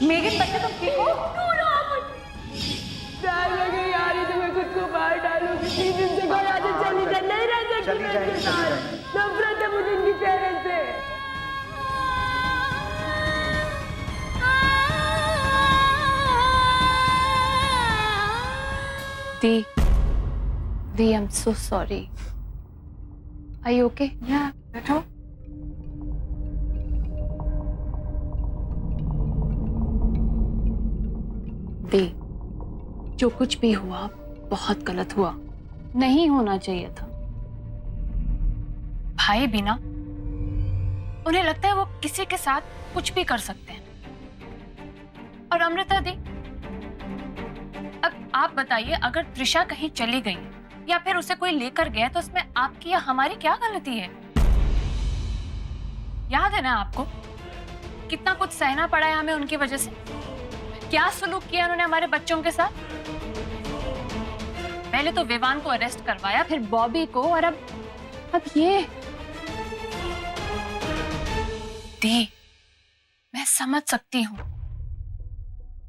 मेघन बच्चे तुम ठीक हो? यार ये तो मैं खुद को बाहर डालूंगी। 3 दिन से घर आते चली जा, नहीं रह सकती चली मैं जाएंगी, इनके चली साथ। जाएंगी। नफरत है मुझे इनकी चेहरे से। दी, I'm so sorry. Are you okay? Yeah, बैठो। दी, जो कुछ भी हुआ बहुत गलत हुआ, नहीं होना चाहिए था। भाई भी ना, उन्हें लगता है वो किसी के साथ कुछ भी कर सकते हैं। और अमृता दी, अब आप बताइए, अगर त्रिशा कहीं चली गई या फिर उसे कोई लेकर गया तो उसमें आपकी या हमारी क्या गलती है? याद है ना आपको कितना कुछ सहना पड़ा है हमें उनकी वजह से? क्या सलूक किया उन्होंने हमारे बच्चों के साथ? पहले तो विवान को अरेस्ट करवाया, फिर बॉबी को, और अब ये। दी, मैं समझ सकती हूं,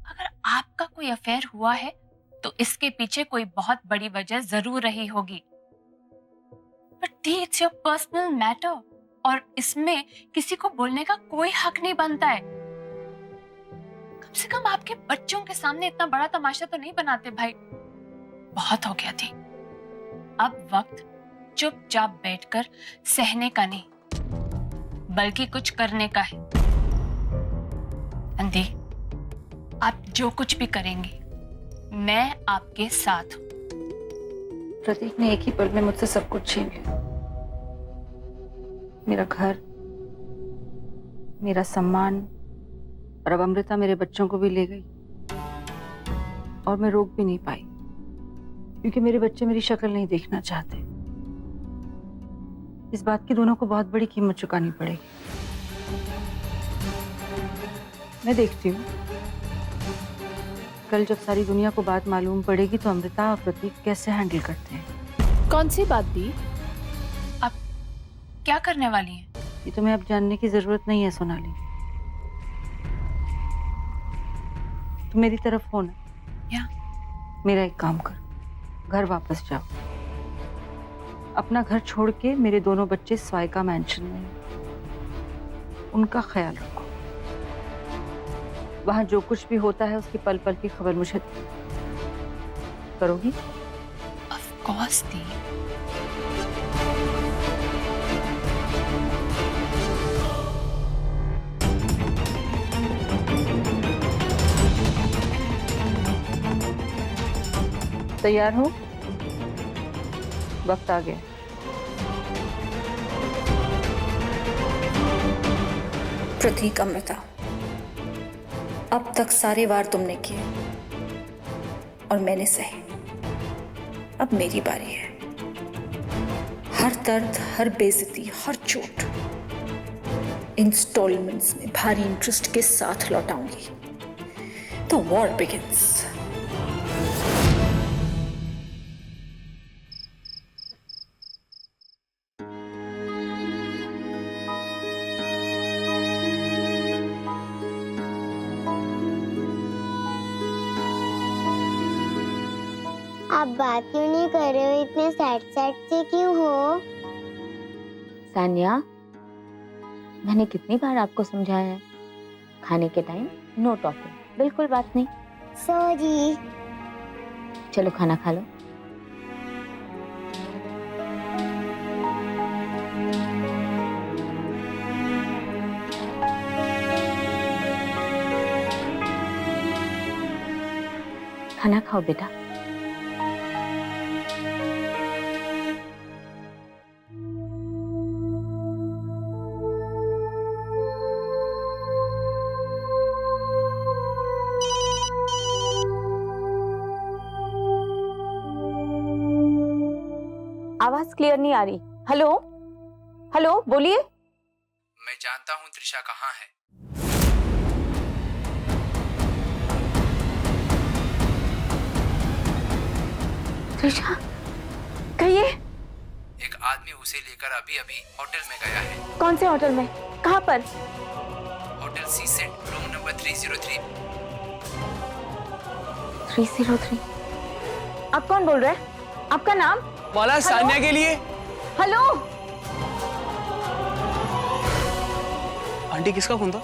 अगर आपका कोई अफेयर हुआ है तो इसके पीछे कोई बहुत बड़ी वजह जरूर रही होगी। But the, it's your personal matter और इसमें किसी को बोलने का कोई हक नहीं बनता है। कम से कम आपके बच्चों के सामने इतना बड़ा तमाशा तो नहीं बनाते भाई। बहुत हो गया थी, अब वक्त चुपचाप बैठकर सहने का नहीं बल्कि कुछ करने का है। अंधी, आप जो कुछ भी करेंगी मैं आपके साथ हूं। प्रतीक ने एक ही पल में मुझसे सब कुछ छीन लिया। मेरा घर, मेरा सम्मान, और अब अमृता मेरे बच्चों को भी ले गई। और मैं रोक भी नहीं पाई क्योंकि मेरे बच्चे मेरी शक्ल नहीं देखना चाहते। इस बात की दोनों को बहुत बड़ी कीमत चुकानी पड़ेगी। मैं देखती हूँ कल जब सारी दुनिया को बात मालूम पड़ेगी तो अमृता और प्रतीक कैसे हैंडल करते हैं। कौन सी बात दी? आप क्या करने वाली हैं? ये तुम्हें अब जानने की जरूरत नहीं है सोनाली। तुम मेरी तरफ हो ना? या? मेरा एक काम करो, घर वापस जाओ। अपना घर छोड़ के मेरे दोनों बच्चे स्वायका मैंशन में हैं। उनका ख्याल रखो। वहां जो कुछ भी होता है उसकी पल पल की खबर मुझे करोगी? ऑफ कोर्स दी। तैयार हो? वक्त आ गया। प्रतीक, अमृता, अब तक सारे वार तुमने किए और मैंने सहे। अब मेरी बारी है। हर दर्द, हर बेइज्जती, हर चोट इंस्टॉलमेंट्स में भारी इंटरेस्ट के साथ लौटाऊंगी। तो वॉर बिगिंस। आप बात क्यों नहीं कर रहे हो? इतने सैड सैड से क्यों हो? सानिया, मैंने कितनी बार आपको समझाया है, खाने के टाइम नो टॉकिंग, बिल्कुल बात नहीं। सॉरी। चलो खाना खा लो। खाना खाओ बेटा। आवाज क्लियर नहीं आ रही। हेलो हेलो, बोलिए। मैं जानता हूँ त्रिशा कहाँ है। त्रिशा, कहिए। एक आदमी उसे लेकर अभी अभी होटल में गया है। कौन से होटल में? कहाँ पर? होटल सी सेट, रूम नंबर 303। 303। आप कौन बोल रहे हैं? आपका नाम? मौला सान्या के लिए। हेलो। आंटी किसका फोन था?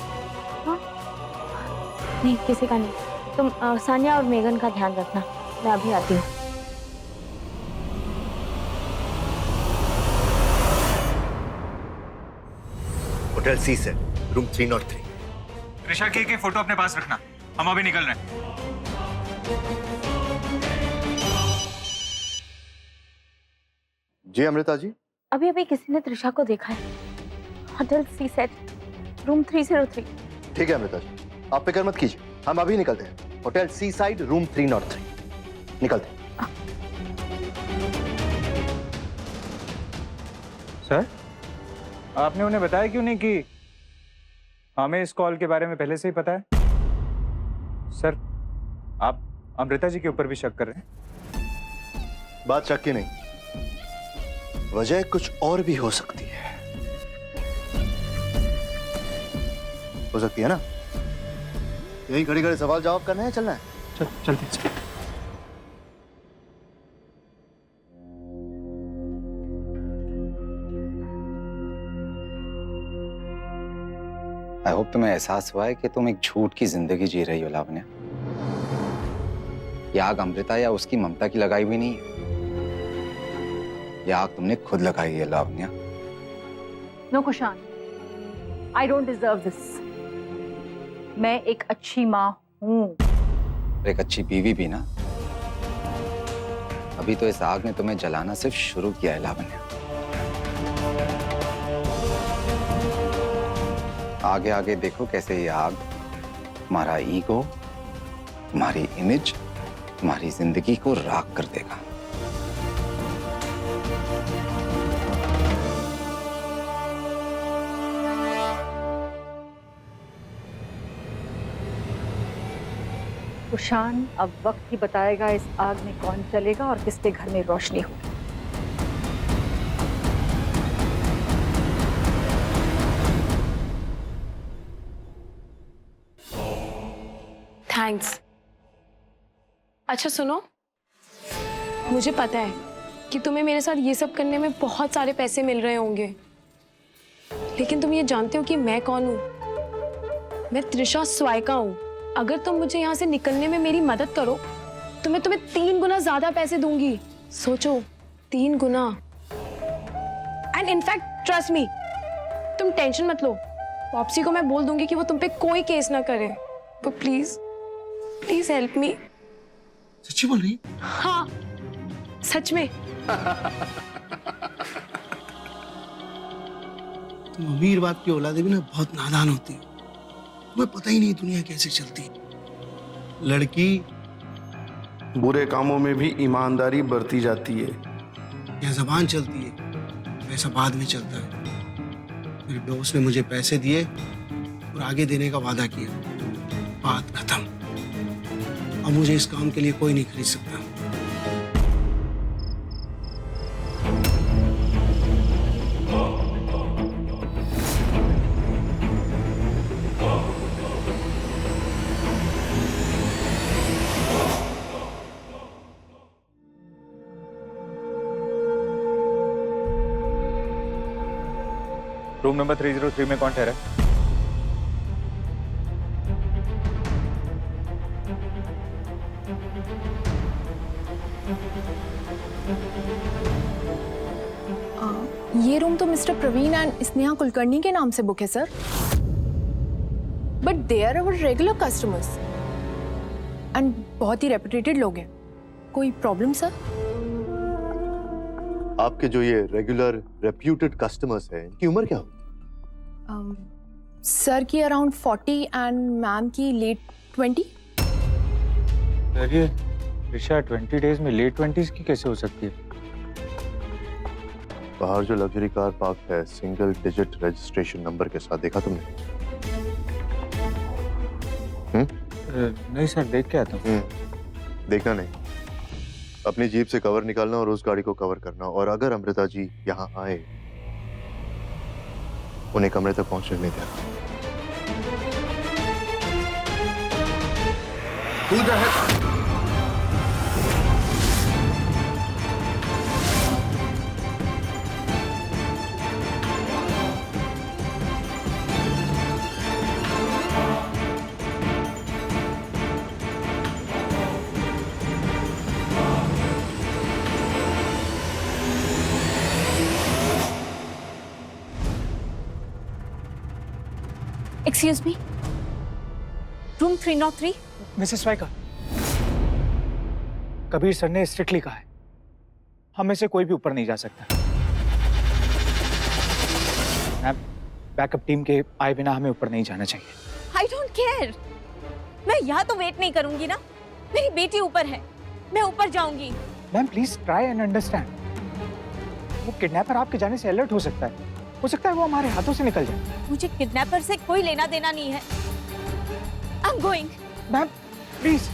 नहीं, किसी का नहीं। तुम सान्या और मेगन का ध्यान रखना, मैं अभी आती हूँ। होटल सी सेट, रूम 303। त्रिशा की फोटो अपने पास रखना, हम अभी निकल रहे हैं। जी अमृता जी। अभी अभी किसी ने त्रिशा को देखा है। होटल सी सेट, रूम 303। ठीक है अमृता जी, आप फिक्र मत कीजिए, हम अभी निकलते हैं। होटल सी साइड, रूम 303। निकलते हैं। सर, आपने उन्हें बताया क्यों नहीं कि हमें इस कॉल के बारे में पहले से ही पता है? सर, आप अमृता जी के ऊपर भी शक कर रहे हैं? बात शक की नहीं, वजह कुछ और भी हो सकती है। हो सकती है ना? यही खड़ी खड़ी सवाल जवाब करना है, चलना है? चलते। आई होप तुम्हें एहसास हुआ है कि तुम एक झूठ की जिंदगी जी रही हो लावण्या। ये आग अमृता या उसकी ममता की लगाई हुई नहीं है, ये आग तुमने खुद लगाई है Lavanya. No Kushan, I don't deserve this. मैं एक अच्छी माँ हूँ। एक अच्छी बीवी भी ना। अभी तो इस आग ने तुम्हें जलाना सिर्फ शुरू किया है लावण्या। आगे आगे देखो कैसे ये आग तुम्हारा ईगो, तुम्हारी इमेज, तुम्हारी जिंदगी को राख कर देगा। कुशान, अब वक्त ही बताएगा इस आग में कौन चलेगा और किसके घर में रोशनी होगी। थैंक्स। अच्छा सुनो, मुझे पता है कि तुम्हें मेरे साथ ये सब करने में बहुत सारे पैसे मिल रहे होंगे, लेकिन तुम ये जानते हो कि मैं कौन हूँ? मैं त्रिशा स्वायका हूँ। अगर तुम मुझे यहाँ से निकलने में मेरी मदद करो तो मैं तुम्हें 3 गुना ज्यादा पैसे दूंगी। सोचो, 3 गुना। एंड इनफैक्ट ट्रस्ट मी, तुम टेंशन मत लो, पॉप्सी को मैं बोल दूंगी कि वो तुम पे कोई केस ना करे। तो प्लीज प्लीज हेल्प मी। सच्ची बोल रही? हाँ, सच में। तुम अमीर बाप की औलादे भी ना बहुत नादान होती है, तुम्हें पता ही नहीं दुनिया कैसे चलती है। लड़की बुरे कामों में भी ईमानदारी बरती जाती है। यह जबान चलती है, वैसा बाद में चलता है। मेरे बॉस ने मुझे पैसे दिए और आगे देने का वादा किया, बात खत्म। अब मुझे इस काम के लिए कोई नहीं खरीद सकता। रूम नंबर 303 में कौन ठहरा है? ये रूम तो मिस्टर प्रवीण एंड स्नेहा कुलकर्णी के नाम से बुक है sir, but they are our regular customers and बहुत ही रेपुटेटेड लोग हैं। कोई प्रॉब्लम सर? आपके जो ये रेगुलर रेप्यूटेड कस्टमर्स हैं, इनकी उम्र क्या होगी? सर की अराउंड 40 एंड मैम की लेट 20। सर, ये त्रिशा 20 डेज में लेट 20s की कैसे हो सकती है? बाहर जो लग्जरी कार पार्क है, सिंगल डिजिट रजिस्ट्रेशन नंबर के साथ, देखा तुमने? नहीं सर, देख के आता हूँ। देखना नहीं, अपनी जीप से कवर निकालना और उस गाड़ी को कवर करना, और अगर अमृता जी यहाँ आए उन्हें कमरे तक पहुंचने नहीं देना। तू जो है excuse me, room 303। Mrs Swaika, Kabir sir ने स्ट्रिक्टली कहा है हम में से कोई भी ऊपर नहीं जा सकता। मैम, बैकअप टीम के आए बिना हमें ऊपर नहीं जाना चाहिए। आई डोंट केयर, मैं यहाँ तो वेट नहीं करूंगी ना। मेरी बेटी ऊपर है, मैं ऊपर जाऊंगी। Ma'am please try and understand. वो किडनैपर आपके जाने से अलर्ट हो सकता है वो हमारे हाथों से निकल जाए। मुझे किडनैपर से कोई लेना देना नहीं है। I am going. Ma'am please.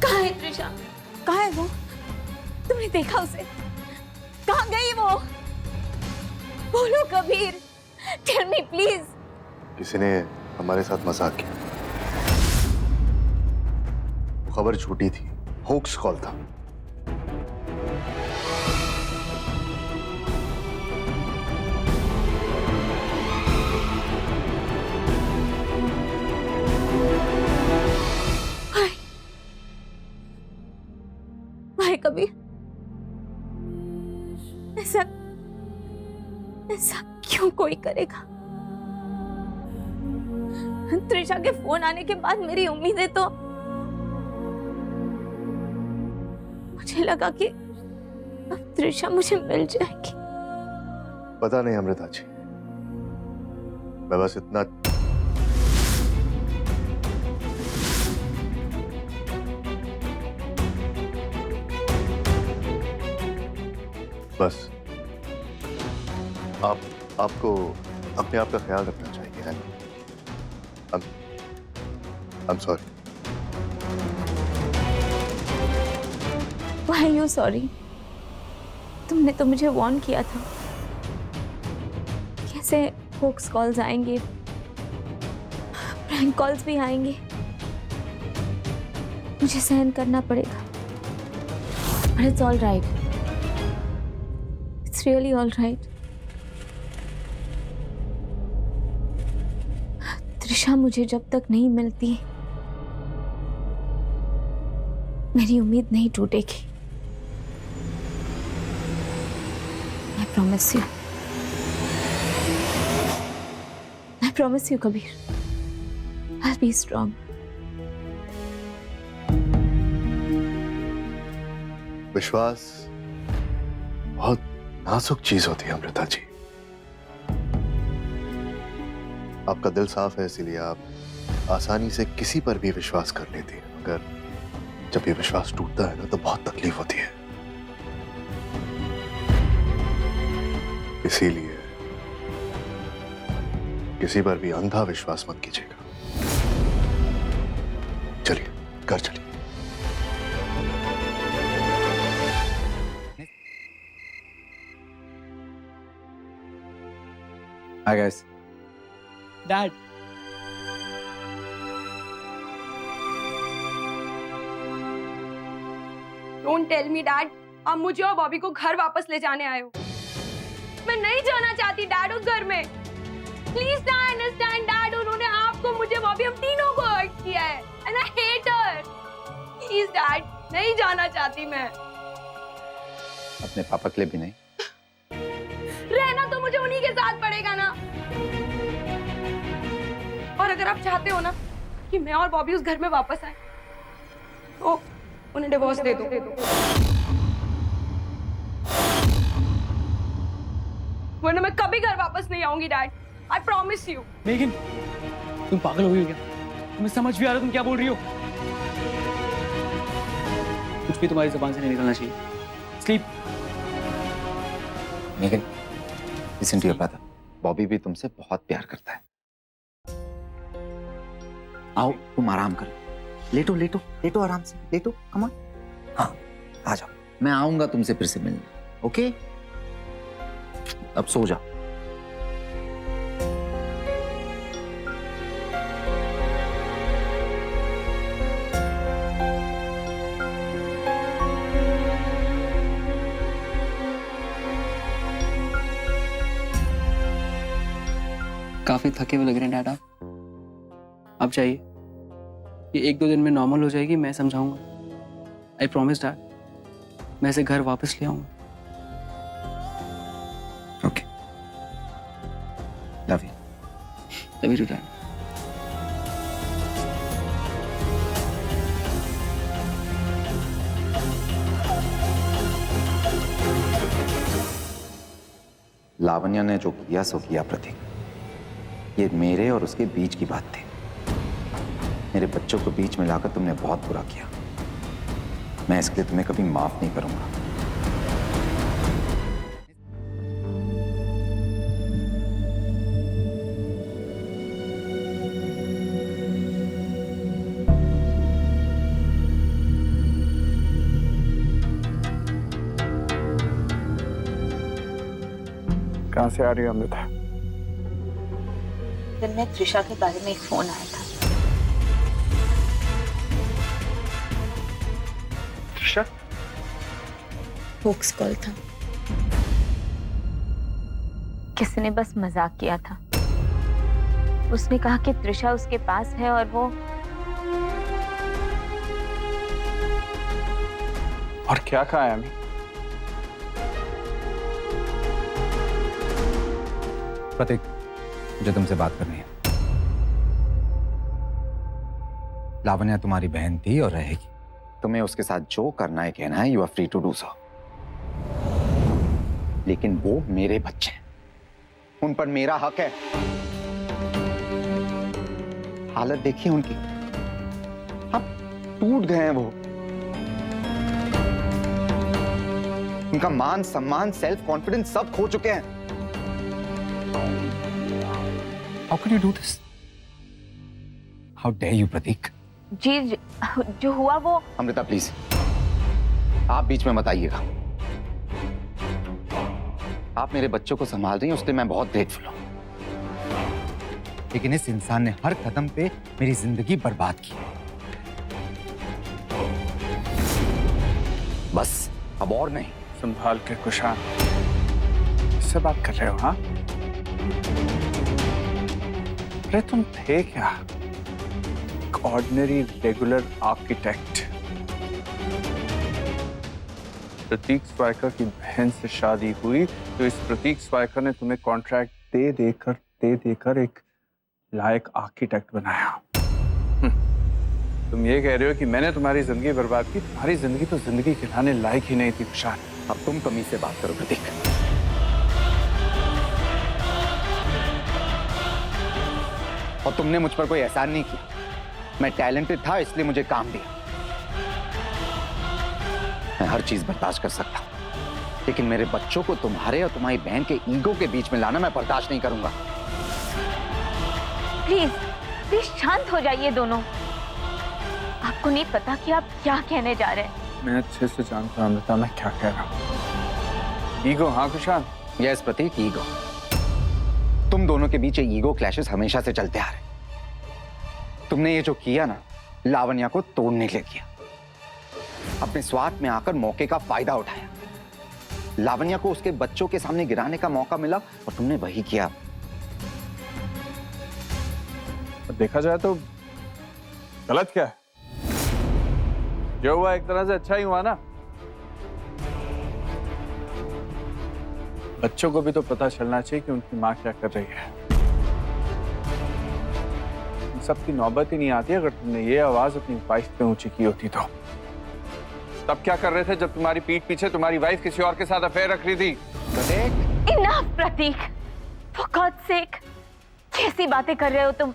कहाँ है त्रिशा? कहाँ है वो? तुमने देखा उसे? कहाँ गई वो? बोलो कबीर, टेल मी प्लीज। किसी ने हमारे साथ मजाक किया। वो खबर झूठी थी, होक्स कॉल था। हाय कबीर, ऐसा क्यों कोई करेगा? त्रिशा के फोन आने के बाद मेरी उम्मीदें तो, मुझे लगा कि अब त्रिशा मुझे मिल जाएगी। पता नहीं अमृता जी, मैं बस इतना बस आपको अपने आप का ख्याल रखना चाहिए, है ना? I'm sorry. Why are you sorry? तुमने तो मुझे वार्न किया था। कैसे होक्स कॉल्स आएंगे, प्रैंक कॉल्स भी आएंगे, मुझे सहन करना पड़ेगा। But it's all right. It's really all right. Trisha मुझे जब तक नहीं मिलती, मेरी उम्मीद नहीं टूटेगी। I promise you. I promise you, Kabir. I'll be strong. विश्वास बहुत नाजुक चीज होती है अमृता जी। आपका दिल साफ है, इसीलिए आप आसानी से किसी पर भी विश्वास कर लेती हैं। मगर जब ये विश्वास टूटता है ना, तो बहुत तकलीफ होती है। इसीलिए किसी पर भी अंधा विश्वास मत कीजिएगा। चलिए घर चलिए। Hi guys. Dad. Don't tell me, Dad. आप मुझे और बॉबी को घर वापस ले जाने आए हो। मैं नहीं जाना चाहती डैड उस घर में। प्लीज ना अंडरस्टैंड डैड, उन्होंने आपको, मुझे, बॉबी, हम तीनों को हर्ट किया है and I hate her. Please dad, नहीं जाना चाहती मैं। अपने पापा के लिए भी नहीं? रहना तो मुझे उन्हीं के साथ पड़ेगा ना। और अगर आप चाहते हो ना कि मैं और बॉबी उस घर में वापस आए, तो उन्हें डिवोर्स दे दो। वरना मैं कभी घर वापस नहीं आऊंगी डैड। I promise you. मेघन, तुम पागल हो गई हो क्या? तुम्हें समझ भी आ रहा तुम क्या बोल रही हो? कुछ भी तुम्हारी जुबान से नहीं निकलना चाहिए। स्लीप। मेघन, listen to your brother. Bobby भी तुमसे बहुत प्यार करता है। आओ, तुम आराम करो। लेटो लेटो लेटो, आराम से लेटो। Come on. हाँ, आ जाओ। मैं आऊंगा तुमसे फिर से मिलने। ओके, अब सो जाओ। काफी थके हुए लग रहे हैं डैड आप। अब चाहिए ये 1-2 दिन में नॉर्मल हो जाएगी, मैं समझाऊंगा। आई प्रॉमिस डैड, मैं इसे घर वापस ले आऊंगा। ओके, तभी टूटा। लावण्या ने जो किया सो किया प्रतीक। ये मेरे और उसके बीच की बात थी। मेरे बच्चों को बीच में लाकर तुमने बहुत बुरा किया। मैं इसके लिए तुम्हें कभी माफ नहीं करूंगा। कहाँ से आ रही हो अमृता? दिन में त्रिशा के बारे में एक फोन आया था। त्रिशा? होक्स कॉल था। किसी ने बस मजाक किया था। उसने कहा कि त्रिशा उसके पास है और वो और क्या कहा है अमी? प्रतीक, मुझे तुमसे बात करनी है। लावण्या तुम्हारी बहन थी और रहेगी। तुम्हें उसके साथ जो करना है कहना है, you are free to do so. लेकिन वो मेरे बच्चे हैं, उन पर मेरा हक है। हालत देखिए उनकी, अब टूट गए हैं वो। उनका मान सम्मान, सेल्फ कॉन्फिडेंस सब खो चुके हैं। How could you do this? How dare you, प्रतीक? जी जो हुआ वो। अमृता प्लीज, आप बीच में मत आइएगा। आप मेरे बच्चों को संभाल रही हैं, उसके लिए मैं बहुत ग्रेटफुल हूं। लेकिन इस इंसान ने हर कदम पे मेरी जिंदगी बर्बाद की। बस, अब और नहीं। संभाल के कुशान, इससे बात कर रहे हो? हाँ, अरे तुम थे क्या? एक ऑर्डिनरी रेगुलर आर्किटेक्ट। प्रतीक स्वायकर की बहन से शादी हुई तो इस प्रतीक स्वायकर ने तुम्हें कॉन्ट्रैक्ट दे देकर एक लायक आर्किटेक्ट बनाया। तुम ये कह रहे हो कि मैंने तुम्हारी जिंदगी बर्बाद की? तुम्हारी जिंदगी तो जिंदगी खिलाने लायक ही नहीं थी कुशान। अब तुम तमीज से बात करो प्रतीक। और तुमने मुझ पर कोई एहसान नहीं किया। मैं टैलेंटेड था इसलिए मुझे काम दिया। मैं हर चीज बर्दाश्त कर सकता हूं, लेकिन मेरे बच्चों को तुम्हारे और तुम्हारी बहन के ईगो के बीच में लाना मैं बर्दाश्त नहीं करूंगा। प्लीज शांत हो जाइए दोनों। आपको नहीं पता कि आप क्या कहने जा रहे हैं। मैं अच्छे से जानता हूं अमृता, मैं क्या कह रहा हूं। ईगो? हाँ कुशान। यस प्रतीक, ईगो। तुम दोनों के बीच ये ईगो क्लैशेस हमेशा से चलते आ रहे। तुमने ये जो किया ना, लावण्या को तोड़ने के लिए किया। अपने स्वार्थ में आकर मौके का फायदा उठाया। लावण्या को उसके बच्चों के सामने गिराने का मौका मिला और तुमने वही किया। देखा जाए तो गलत क्या है? जो हुआ एक तरह से अच्छा ही हुआ ना। बच्चों को भी तो पता चलना चाहिए कि उनकी माँ क्या कर रही है। इन सब की नौबत ही नहीं आती अगर तुमने ये आवाज अपनी वाइफ पे ऊंची की होती तो। तब क्या कर रहे थे जब तुम्हारी पीठ पीछे तुम्हारी वाइफ किसी और के साथ अफेयर रख रही थी? इनफ प्रतीक, फॉर गॉड्स सेक, कैसी बातें कर रहे हो तुम?